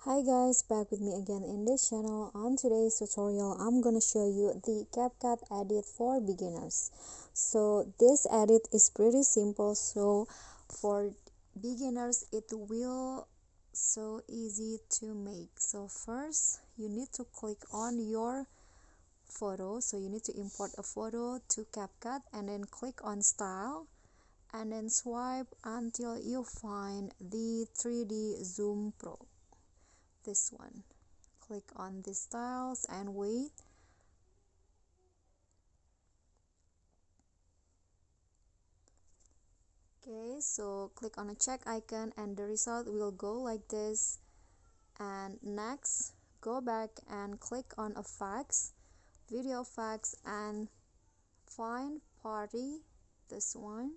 Hi guys, back with me again in this channel. On today's tutorial, I'm gonna show you the CapCut edit for beginners. So this edit is pretty simple. So for beginners, it will so easy to make. So first, you need to click on your photo. So you need to import a photo to CapCut and then click on style and then swipe until you find the 3D Zoom Pro. This one, click on the styles and wait. Okay, so click on a check icon and the result will go like this. And next, go back and click on effects, video effects, and find party, this one,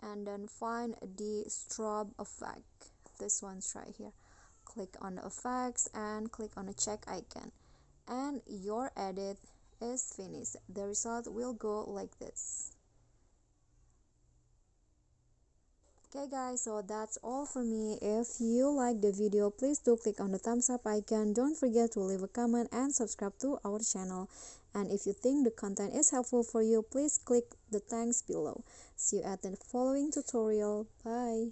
and then find the strobe effect, this one's right here. Click on the effects and click on the check icon, and your edit is finished. The result will go like this. Okay guys, so that's all for me. If you like the video, please do click on the thumbs up icon. Don't forget to leave a comment and subscribe to our channel. And if you think the content is helpful for you, please click the thanks below. See you at the following tutorial. Bye.